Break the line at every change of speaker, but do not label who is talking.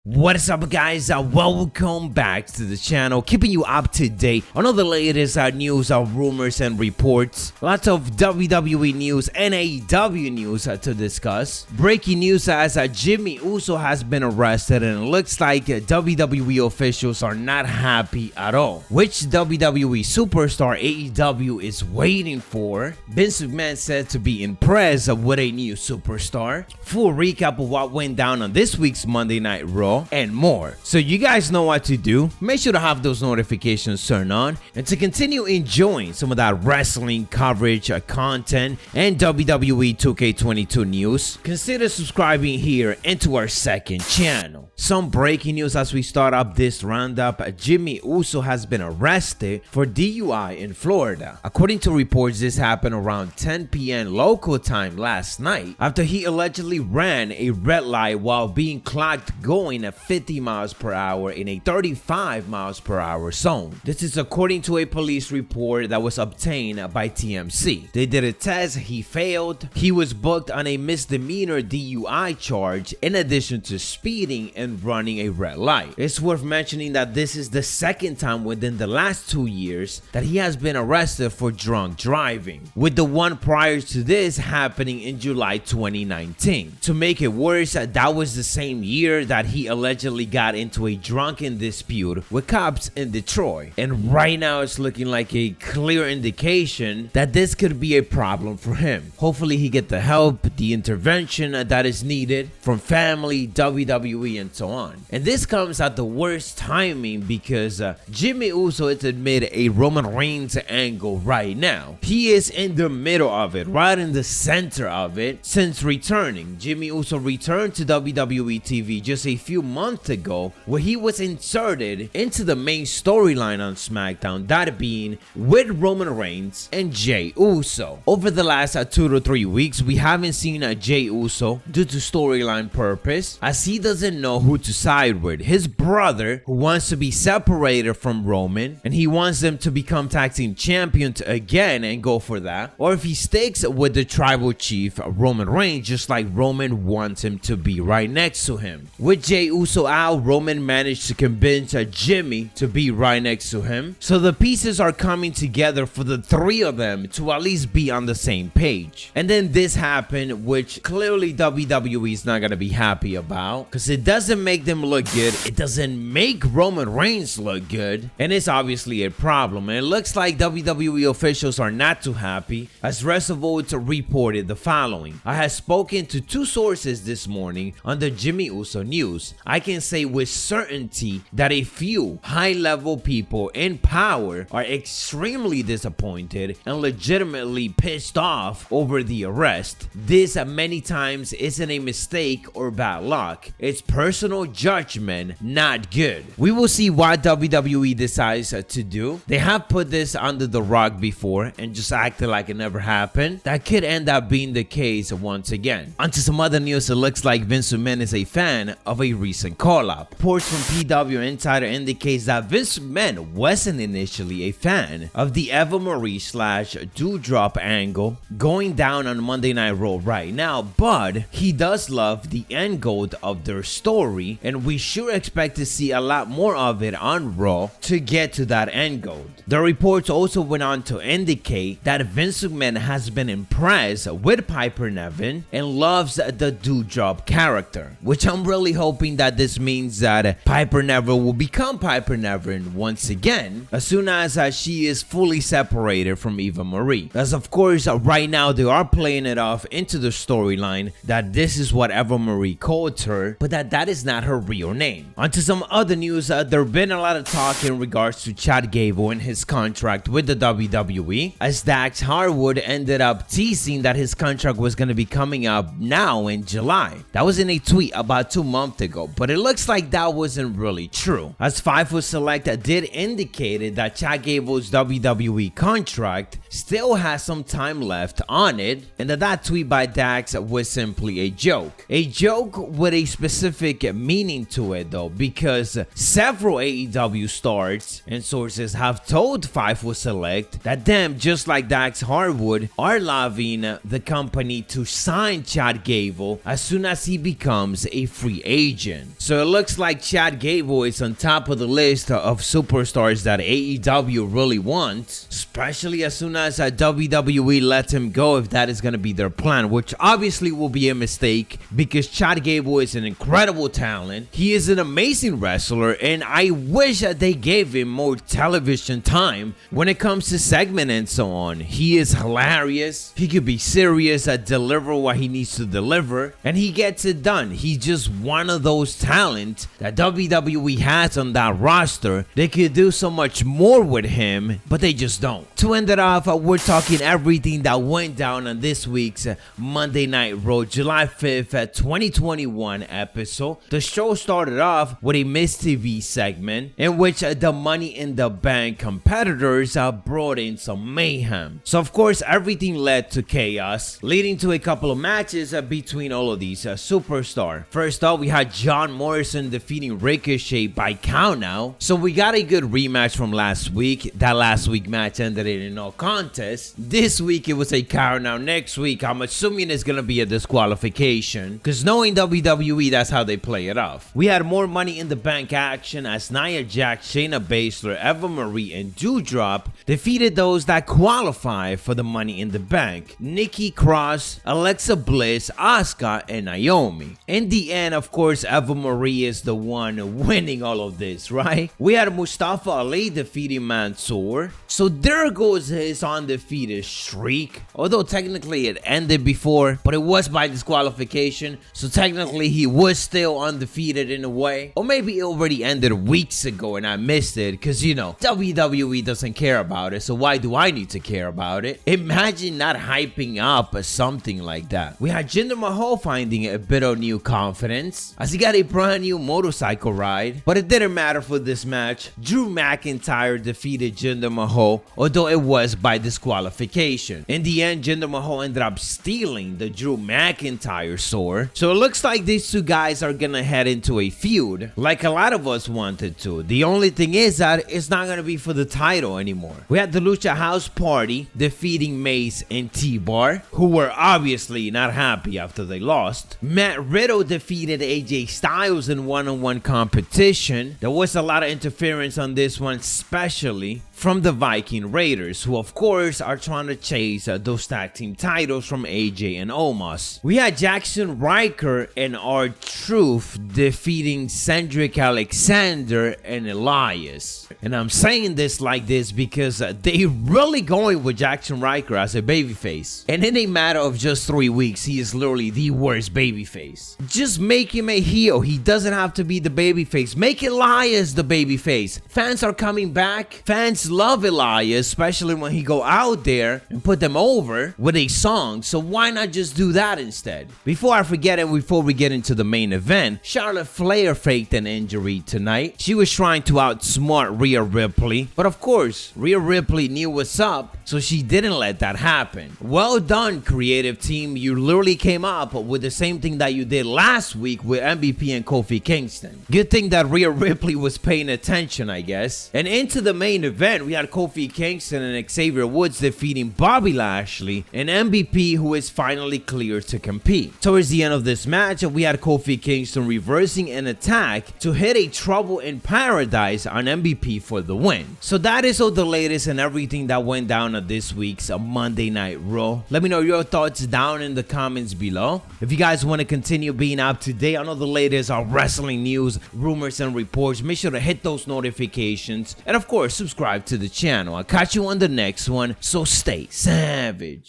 What is up, guys? Welcome back to the channel, keeping you up to date on all the latest news, rumors, and reports. Lots of WWE news and AEW news to discuss. Breaking news as Jimmy Uso has been arrested, and it looks like WWE officials are not happy at all. Which WWE superstar AEW is waiting for? Vince McMahon said to be impressed with a new superstar. Full recap of what went down on this week's Monday Night Raw, and more. So you guys know what to do. Make sure to have those notifications turned on, and to continue enjoying some of that wrestling coverage, content, and WWE 2K22 news, consider subscribing here and to our second channel. Some breaking news as we start up this roundup. Jimmy Uso has been arrested for DUI in Florida. According to reports, this happened around 10 p.m. local time last night after he allegedly ran a red light while being clocked going at 50 miles per hour in a 35 miles per hour zone. This is according to a police report that was obtained by TMZ. They did a test, he failed. He was booked on a misdemeanor DUI charge in addition to speeding and running a red light. It's worth mentioning that this is the second time within the last 2 years that he has been arrested for drunk driving, with the one prior to this happening in July 2019. To make it worse, that was the same year that he allegedly got into a drunken dispute with cops in Detroit, and right now it's looking like a clear indication that this could be a problem for him. Hopefully he get the help, the intervention that is needed from family, WWE, and so on. And this comes at the worst timing because Jimmy Uso has admitted a Roman Reigns angle right now. He is in the middle of it, right in the center of it since returning. Jimmy Uso returned to WWE TV just a few months ago, where he was inserted into the main storyline on SmackDown, that being with Roman Reigns and Jey Uso. Over the last 2 to 3 weeks, we haven't seen Jey Uso due to storyline purpose, as he doesn't know who to side with. His brother, who wants to be separated from Roman, and he wants them to become tag team champions again and go for that, or if he sticks with the tribal chief Roman Reigns, just like Roman wants him to be right next to him. With Jey Uso out, Roman managed to convince Jimmy to be right next to him, so the pieces are coming together for the three of them to at least be on the same page. And then this happened, which clearly WWE is not going to be happy about, because it doesn't make them look good, it doesn't make Roman Reigns look good, and it's obviously a problem. And it looks like WWE officials are not too happy, as WrestleVote reported the following. I have spoken to 2 sources this morning on the Jimmy Uso news. I can say with certainty that a few high-level people in power are extremely disappointed and legitimately pissed off over the arrest. This many times isn't a mistake or bad luck. It's personal judgment, not good. We will see what WWE decides to do. They have put this under the rug before and just acted like it never happened. That could end up being the case once again. Onto some other news. It looks like Vince McMahon is a fan of a recent call-up. Reports from PW Insider indicates that Vince McMahon wasn't initially a fan of the Eva Marie / Doudrop angle going down on Monday Night Raw right now, but he does love the end goal of their story, and we sure expect to see a lot more of it on Raw to get to that end goal. The reports also went on to indicate that Vince McMahon has been impressed with Piper Niven and loves the Doudrop character, which I'm really hoping that this means that Piper Niven will become Piper Niven once again as soon as she is fully separated from Eva Marie. As of course right now they are playing it off into the storyline that this is what Eva Marie called her, but that is not her real name. Onto some other news. There have been a lot of talk in regards to Chad Gable and his contract with the WWE, as Dax Harwood ended up teasing that his contract was going to be coming up now in July. That was in a tweet about 2 months ago, but it looks like that wasn't really true, as Fightful Select did indicate that Chad Gable's WWE contract still has some time left on it, and that tweet by Dax was simply a joke. A joke with a specific meaning to it though, because several AEW stars and sources have told Fightful Select that them, just like Dax Harwood, are allowing the company to sign Chad Gable as soon as he becomes a free agent. legend. So it looks like Chad Gable is on top of the list of superstars that AEW really wants, especially as soon as WWE lets him go, if that is going to be their plan, which obviously will be a mistake because Chad Gable is an incredible talent. He is an amazing wrestler, and I wish that they gave him more television time when it comes to segment and so on. He is hilarious. He could be serious, deliver what he needs to deliver, and he gets it done. He's just one of those talents that WWE has on that roster. They could do so much more with him, but they just don't. To end it off, we're talking everything that went down on this week's Monday Night Raw, July 5th, 2021 episode. The show started off with a Miss TV segment in which the Money in the Bank competitors brought in some mayhem. So of course everything led to chaos, leading to a couple of matches between all of these superstars. First off, we had John Morrison defeating Ricochet by countout. So we got a good rematch from last week. That last week match ended in a no contest. This week it was a countout. Next week I'm assuming it's gonna be a disqualification, because knowing WWE, that's how they play it off. We had more Money in the Bank action as Nia Jax, Shayna Baszler, Eva Marie, and Doudrop defeated those that qualify for the Money in the Bank: Nikki Cross, Alexa Bliss, Asuka, and Naomi. In the end, of course, Eva Marie is the one winning all of this, right? We had Mustafa Ali defeating Mansoor. So there goes his undefeated streak. Although technically it ended before, but it was by disqualification. So technically he was still undefeated in a way. Or maybe it already ended weeks ago and I missed it, because you know, WWE doesn't care about it. So why do I need to care about it? Imagine not hyping up something like that. We had Jinder Mahal finding a bit of new confidence as he got a brand new motorcycle ride. But it didn't matter for this match. Drew McIntyre defeated Jinder Mahal, although it was by disqualification. In the end, Jinder Mahal ended up stealing the Drew McIntyre sword. So it looks like these two guys are gonna head into a feud like a lot of us wanted to. The only thing is that it's not gonna be for the title anymore. We had the Lucha House Party defeating Mace and T-Bar, who were obviously not happy after they lost. Matt Riddle defeated AJ Styles in one-on-one competition. There was a lot of interference on this one, especially from the Viking Raiders, who of course are trying to chase those tag team titles from AJ and Omos. We had Jackson Ryker and R-Truth defeating Cedric Alexander and Elias. And I'm saying this like this because they really going with Jackson Ryker as a babyface. And in a matter of just 3 weeks, he is literally the worst babyface. Just make him a heel. He doesn't have to be the babyface. Make Elias the babyface. Fans are coming back. Fans love Elias, especially when he go out there and put them over with a song. So why not just do that instead? Before I forget it, before we get into the main event, Charlotte Flair faked an injury tonight. She was trying to outsmart Rhea Ripley, but of course Rhea Ripley knew what's up, so she didn't let that happen. Well done, creative team. You literally came up with the same thing that you did last week with MVP and Kofi Kingston. Good thing that Rhea Ripley was paying attention, I guess. And into the main event, we had Kofi Kingston and Xavier Woods defeating Bobby Lashley and MVP, who is finally cleared to compete. Towards the end of this match, we had Kofi Kingston reversing an attack to hit a Trouble in Paradise on MVP for the win. So that is all the latest and everything that went down on this week's Monday Night Raw. Let me know your thoughts down in the comments below. If you guys want to continue being up to date on all the latest wrestling news, rumors, and reports, make sure to hit those notifications and of course subscribe to the channel. I'll catch you on the next one, so stay savage.